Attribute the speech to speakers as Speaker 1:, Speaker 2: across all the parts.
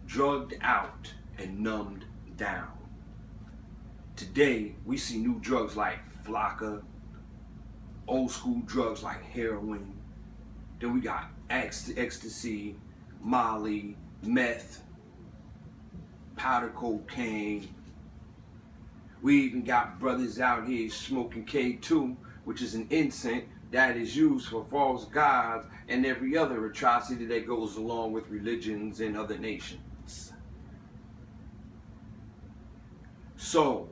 Speaker 1: drugged out and numbed down. Today, we see new drugs like Flakka, old school drugs like heroin. Then we got ecstasy, Molly, meth, powder cocaine. We even got brothers out here smoking K2, which is an incense that is used for false gods and every other atrocity that goes along with religions in other nations. So,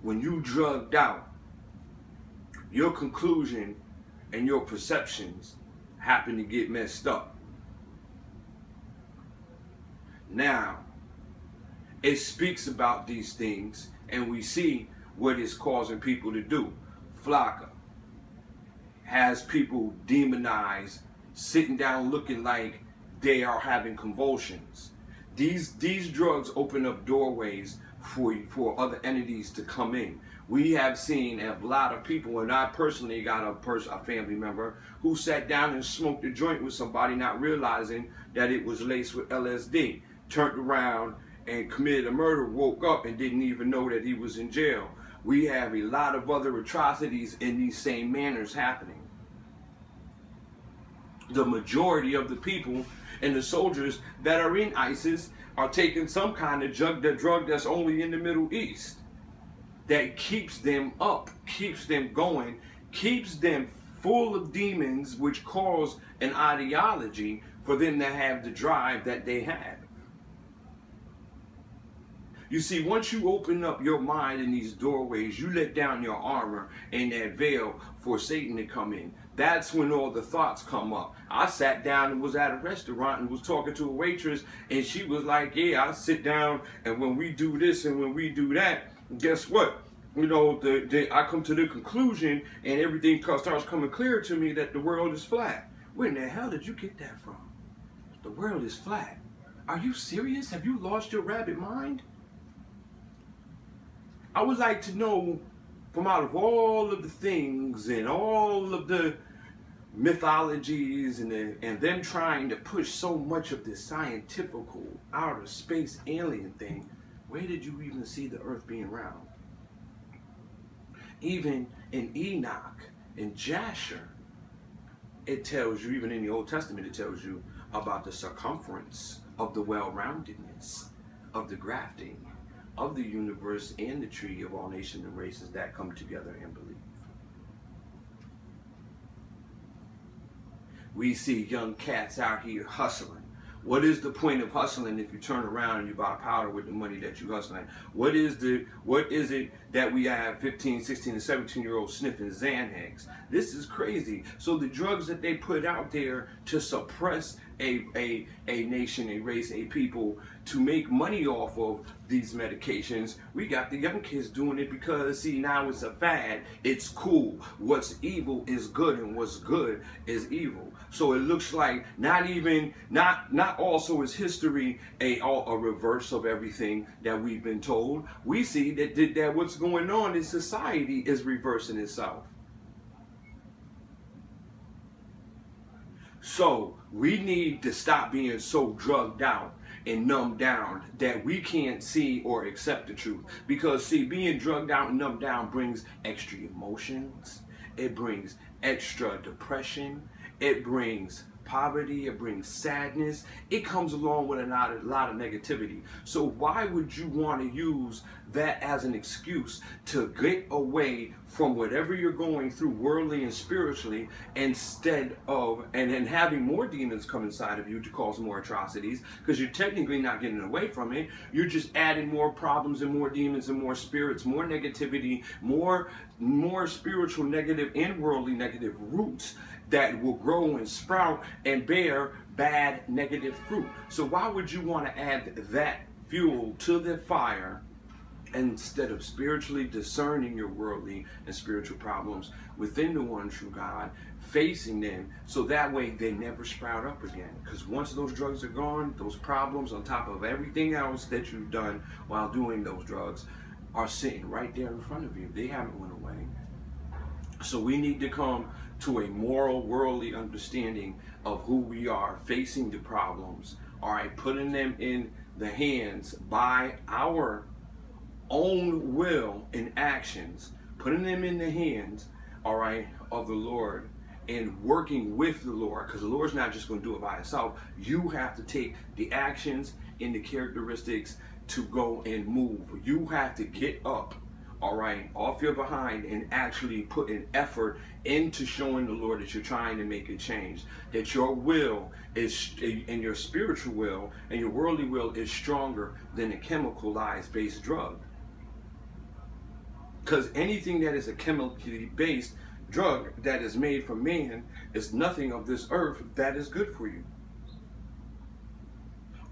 Speaker 1: when you drugged out, your conclusion and your perceptions happen to get messed up. Now, it speaks about these things, and we see what it's causing people to do. Flakka has people demonized, sitting down looking like they are having convulsions. These drugs open up doorways for other entities to come in. We have seen a lot of people, and I personally got a family member who sat down and smoked a joint with somebody, not realizing that it was laced with LSD, turned around and committed a murder, woke up and didn't even know that he was in jail. We have a lot of other atrocities in these same manners happening. The majority of the people and the soldiers that are in ISIS are taking some kind of drug that's only in the Middle East, that keeps them up, keeps them going, keeps them full of demons, which cause an ideology for them to have the drive that they have. You see, once you open up your mind in these doorways, you let down your armor and that veil for Satan to come in. That's when all the thoughts come up. I sat down and was at a restaurant and was talking to a waitress, and she was like, yeah, I sit down, and when we do this and when we do that, guess what? You know, I come to the conclusion, and everything starts coming clear to me that the world is flat. Where in the hell did you get that from? The world is flat. Are you serious? Have you lost your rabbit mind? I would like to know, from out of all of the things and all of the mythologies and them trying to push so much of this scientific outer space alien thing, where did you even see the earth being round? Even in Enoch and Jasher, it tells you, even in the Old Testament, it tells you about the circumference of the well-roundedness of the grafting of the universe and the tree of all nations and races that come together and believe. We see young cats out here hustling. What is the point of hustling if you turn around and you buy powder with the money that you hustling? What is it that we have 15, 16, and 17-year-olds sniffing Xanax? This is crazy. So the drugs that they put out there to suppress a nation, a race, a people, to make money off of these medications, we got the young kids doing it because, see, now it's a fad. It's cool. What's evil is good, and what's good is evil. So it looks like not also is history a reverse of everything that we've been told. We see that what's going on in society is reversing itself. So we need to stop being so drugged out and numbed down that we can't see or accept the truth. Because, see, being drugged out and numbed down brings extra emotions. It brings extra depression. It brings poverty. It brings sadness. It comes along with a lot of negativity. So why would you want to use that as an excuse to get away from whatever you're going through worldly and spiritually, instead of and having more demons come inside of you to cause more atrocities? Because you're technically not getting away from it. You're just adding more problems and more demons and more spirits, more negativity, more spiritual negative and worldly negative roots that will grow and sprout and bear bad negative fruit. So why would you want to add that fuel to the fire instead of spiritually discerning your worldly and spiritual problems within the one true God, facing them, so that way they never sprout up again? Because once those drugs are gone, those problems on top of everything else that you've done while doing those drugs are sitting right there in front of you. They haven't went away. So we need to come to a moral, worldly understanding of who we are, facing the problems, all right, putting them in the hands by our own will and actions, putting them in the hands, all right, of the Lord, and working with the Lord, because the Lord's not just going to do it by himself. You have to take the actions and the characteristics to go and move. You have to get up, all right, off your behind, and actually put an effort into showing the Lord that you're trying to make a change, that your will is, and your spiritual will and your worldly will is stronger than a chemicalized based drug. Because anything that is a chemically based drug that is made from man is nothing of this earth that is good for you.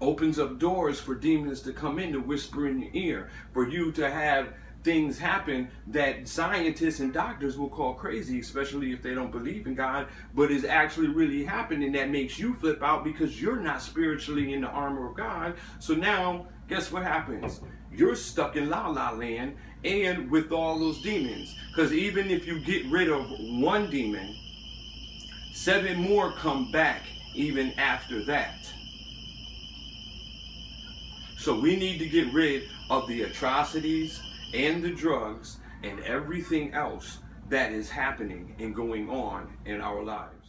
Speaker 1: Opens up doors for demons to come in to whisper in your ear, for you to have things happen that scientists and doctors will call crazy, especially if they don't believe in God, but is actually really happening. That makes you flip out because you're not spiritually in the armor of God. So now, guess what happens? You're stuck in la la land and with all those demons. Because even if you get rid of one demon, 7 more come back even after that. So we need to get rid of the atrocities and the drugs and everything else that is happening and going on in our lives.